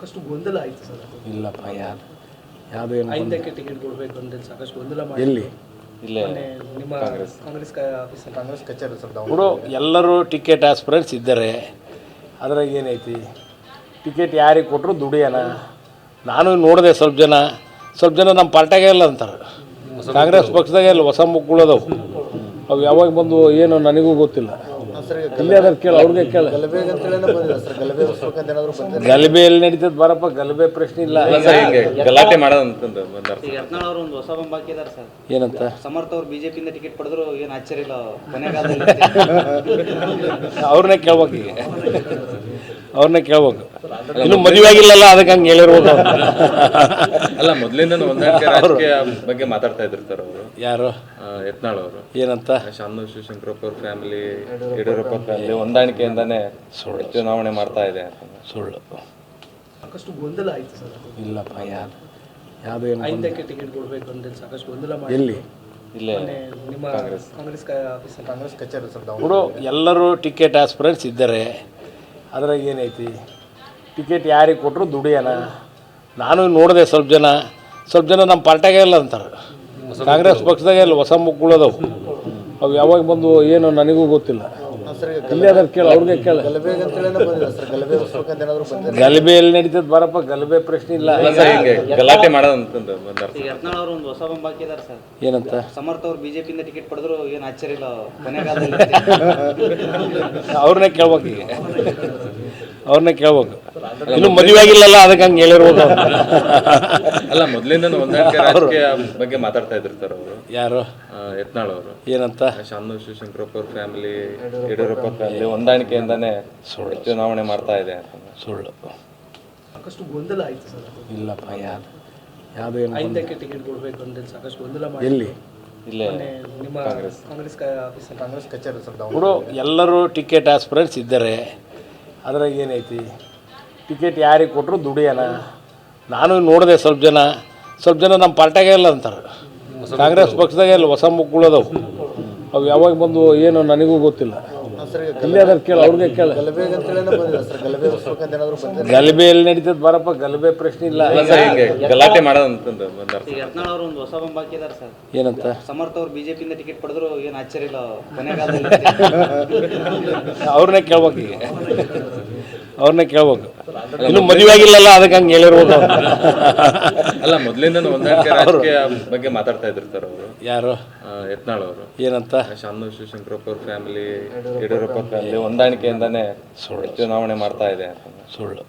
ಸಾಕಷ್ಟು ಗೊಂದಲ ಆಯಿತು ಸರ್. ಅದು ಇಲ್ಲಪ್ಪ ಯಾವುದು ಏನು ಐದಕ್ಕೆ ಟಿಕೆಟ್ ಕೊಡಬೇಕು ಅಂತ ಸಾಕಷ್ಟು ಗೊಂದಲ ಮಾಡಿ ಎಲ್ಲಿ ಮೊನ್ನೆ ನಿಮ್ಮ ಕಾಂಗ್ರೆಸ್ ಕಚೇರಿ ಸರ್ ಬಿಡು ಎಲ್ಲರೂ ಟಿಕೆಟ್ ಆಸ್ಪಿರೆಂಟ್ಸ್ ಇದ್ದಾರೆ. ಅದ್ರಾಗ ಏನೈತಿ, ಟಿಕೆಟ್ ಯಾರಿಗೆ ಕೊಟ್ಟರು ದುಡಿಯೋಣ. ನಾನು ನೋಡಿದೆ ಸ್ವಲ್ಪ ಜನ ನಮ್ಮ ಪಾರ್ಟಿಯಾಗೆ ಇಲ್ಲ ಅಂತಾರೆ. ಕಾಂಗ್ರೆಸ್ ಪಕ್ಷದಾಗೆ ಇಲ್ಲ, ಹೊಸ ಮುಕ್ಕುಳದವು. ಅವು ಯಾವಾಗ ಬಂದು ಏನು ನನಗೂ ಗೊತ್ತಿಲ್ಲ. ಇಲ್ಲಿ ಅದ್ರ ಕೇಳ, ಅವ್ರಿಗೆ ಕೇಳ. ಗಲಭೆ ಎಲ್ಲಿ ನಡೀತದೆ ಬರಪ್ಪ, ಗಲಭೆ ಪ್ರಶ್ನೆ ಇಲ್ಲ. ಗಲಾಟೆ ಮಾಡೋದಂತಂದು ಒಂದು ಹೊಸ ಬಂಬ್ ಹಾಕಿದ್ದಾರೆ ಸರ್. ಏನಂತ ಸಮರ್ಥ ಅವ್ರು ಬಿಜೆಪಿಯಿಂದ ಟಿಕೆಟ್ ಪಡೆದ್ರು ಏನು ಆಶ್ಚರ್ಯ ಇಲ್ಲ ಕೊನೆಗಾಲದಲ್ಲಿ. ಅವ್ರನ್ನೇ ಕೇಳ್ಬೇಕು, ಈಗ ಅವ್ರನ್ನೇ ಕೇಳ್ಬೇಕು. ಇನ್ನು ಮದುವೆ ಆಗಿಲ್ಲಲ್ಲ, ಅದಕ್ಕೆ ಹಂಗೆ ಹೇಳಿರ್ಬೋದು. ಅಲ್ಲ, ಮೊದಲಿಂದ ಹೊಂದಾಣಿಕೆ ರಾಜಕೀಯ ಬಗ್ಗೆ ಮಾತಾಡ್ತಾ ಇದ್ರು ಸರ್ ಅವರು. ಯಾರು? ಯತ್ನಾಳ್ ಅವರು. ಏನಂತ? ಶಾಮನೂರು ಶಿವಶಂಕರಪ್ಪ ಅವ್ರ ಫ್ಯಾಮಿಲಿ, ಯಡಿಯೂರಪ್ಪ ಫ್ಯಾಮಿಲಿ ಹೊಂದಾಣಿಕೆಯಿಂದಾನೇ ಚುನಾವಣೆ ಮಾಡ್ತಾ ಇದೆ. ಸುಳ್ಳು. ಸಾಕಷ್ಟು ಗೊಂದಲ ಆಯಿತು ಸರ್. ಅದು ಇಲ್ಲಪ್ಪ ಯಾವುದು ಏನು ಐದಕ್ಕೆ ಟಿಕೆಟ್ ಕೊಡಬೇಕು ಅಂತ ಸಾಕಷ್ಟು ಗೊಂದಲ ಮಾಡಿ ಎಲ್ಲಿ ಇಲ್ಲೇ ನಿಮ್ಮ ಕಾಂಗ್ರೆಸ್ ಕಚೇರಿ ಸರ್. ಬಿಡು ಎಲ್ಲರೂ ಟಿಕೆಟ್ ಆಸ್ಪಿರೆಂಟ್ಸ್ ಇದ್ದಾರೆ. ಅದ್ರಾಗ ಏನೈತಿ, ಟಿಕೆಟ್ ಯಾರಿಗೆ ಕೊಟ್ಟರು ದುಡಿಯೋಣ. ನಾನು ನೋಡಿದೆ ಸ್ವಲ್ಪ ಜನ ನಮ್ಮ ಪಾರ್ಟಿಯಾಗೆ ಇಲ್ಲ ಅಂತಾರೆ. ಕಾಂಗ್ರೆಸ್ ಪಕ್ಷದಾಗೆ ಇಲ್ಲ, ಹೊಸ ಮುಕ್ಕುಳದವು. ಅವು ಯಾವಾಗ ಬಂದು ಏನು ನನಗೂ ಗೊತ್ತಿಲ್ಲ. ಇಲ್ಲಿ ಅದ್ರ ಕೇಳ, ಅವ್ರಿಗೆ ಕೇಳ. ಗಲಭೆ ಎಲ್ಲಿ ನಡೀತದೆ ಬರಪ್ಪ, ಗಲಭೆ ಪ್ರಶ್ನೆ ಇಲ್ಲ. ಗಲಾಟೆ ಮಾಡೋದಂತಂದು ಯತ್ನಾಳ್ ಅವರು ಒಂದು ಹೊಸ ಬಂಬ್ ಹಾಕಿದ್ದಾರೆ ಸರ್. ಏನಂತ? ಸಮರ್ಥ ಅವ್ರು ಬಿಜೆಪಿಯಿಂದ ಟಿಕೆಟ್ ಪಡೆದ್ರು ಏನು ಆಶ್ಚರ್ಯ ಇಲ್ಲ ಕೊನೆಗಾಲದಲ್ಲಿ. ಅವ್ರನ್ನೇ ಕೇಳ್ಬೇಕು, ಈಗ ಅವ್ರನ್ನೇ ಕೇಳ್ಬೇಕು. ಇನ್ನು ಮದುವೆ ಆಗಿಲ್ಲಲ್ಲ, ಅದಕ್ಕೆ ಹಂಗೆ ಹೇಳಿರ್ಬೋದು. ಅಲ್ಲ, ಮೊದಲಿಂದ ಹೊಂದಾಣಿಕೆ ರಾಜಕೀಯ ಬಗ್ಗೆ ಮಾತಾಡ್ತಾ ಇದ್ರು ಸರ್ ಅವರು. ಯಾರು? ಯತ್ನಾಳ್ ಅವರು. ಏನಂತ? ಶಾಮನೂರು ಶಿವಶಂಕರಪ್ಪ ಅವ್ರ ಫ್ಯಾಮಿಲಿ, ಯಡಿಯೂರಪ್ಪ ಫ್ಯಾಮಿಲಿ ಹೊಂದಾಣಿಕೆಯಿಂದಾನೇ ಚುನಾವಣೆ ಮಾಡ್ತಾ ಇದೆ. ಸುಳ್ಳು. ಸಾಕಷ್ಟು ಗೊಂದಲ ಆಯಿತು ಸರ್. ಅದು ಇಲ್ಲಪ್ಪ ಯಾವುದು ಏನು ಐದಕ್ಕೆ ಟಿಕೆಟ್ ಕೊಡಬೇಕು ಅಂತ ಸಾಕಷ್ಟು ಗೊಂದಲ ಮಾಡಿ ಎಲ್ಲಿ ಇಲ್ಲೇ ನಿಮ್ಮ ಕಾಂಗ್ರೆಸ್ ಕಚೇರಿ ಸರ್. ಬಿಡು ಎಲ್ಲರೂ ಟಿಕೆಟ್ ಆಸ್ಪಿರೆಂಟ್ಸ್ ಇದ್ದಾರೆ. ಅದ್ರಾಗ ಏನೈತಿ, ಟಿಕೆಟ್ ಯಾರಿಗೆ ಕೊಟ್ಟರು ದುಡಿಯೋಣ. ನಾನು ನೋಡಿದೆ ಸ್ವಲ್ಪ ಜನ ನಮ್ಮ ಪಾರ್ಟಿಯಾಗೆ ಇಲ್ಲ ಅಂತಾರೆ. ಕಾಂಗ್ರೆಸ್ ಪಕ್ಷದಾಗೆ ಇಲ್ಲ, ಹೊಸ ಮುಕ್ಕುಳದವು. ಅವು ಯಾವಾಗ ಬಂದು ಏನು ನನಗೂ ಗೊತ್ತಿಲ್ಲ. ಇಲ್ಲಿ ಅದ್ರ ಕೇಳ, ಅವ್ರಿಗೆ ಕೇಳ. ಗಲಭೆ ಎಲ್ಲಿ ನಡೀತದೆ ಬರಪ್ಪ, ಗಲಭೆ ಪ್ರಶ್ನೆ ಇಲ್ಲ. ಗಲಾಟೆ ಮಾಡೋದಂತಂದು ಯತ್ನಾಳ್ ಅವರು ಒಂದು ಹೊಸ ಬಂಬ್ ಹಾಕಿದ್ದಾರೆ ಸರ್. ಏನಂತ? ಸಮರ್ಥ ಅವ್ರು ಬಿಜೆಪಿಯಿಂದ ಟಿಕೆಟ್ ಪಡೆದ್ರು ಏನು ಆಶ್ಚರ್ಯ ಇಲ್ಲ ಕೊನೆಗಾಲದಲ್ಲಿ. ಅವ್ರನ್ನೇ ಕೇಳ್ಬೇಕು, ಈಗ ಅವ್ರನ್ನೇ ಕೇಳ್ಬೇಕು. ಇನ್ನು ಮದುವೆ ಆಗಿಲ್ಲಲ್ಲ, ಅದಕ್ಕೆ ಹಂಗೆ ಹೇಳಿರ್ಬೋದು. ಅಲ್ಲ, ಮೊದಲಿಂದ ಹೊಂದಾಣಿಕೆ ರಾಜಕೀಯ ಬಗ್ಗೆ ಮಾತಾಡ್ತಾ ಇದ್ರು ಸರ್ ಅವರು. ಯಾರು? ಯತ್ನಾಳ್ ಅವರು. ಏನಂತ? ಶಾಮನೂರು ಶಿವಶಂಕರಪ್ಪ ಅವ್ರ ಫ್ಯಾಮಿಲಿ, ಯಡಿಯೂರಪ್ಪ ಫ್ಯಾಮಿಲಿ ಹೊಂದಾಣಿಕೆಯಿಂದಾನೇ ಚುನಾವಣೆ ಮಾಡ್ತಾ ಇದೆ. ಸುಳ್ಳು.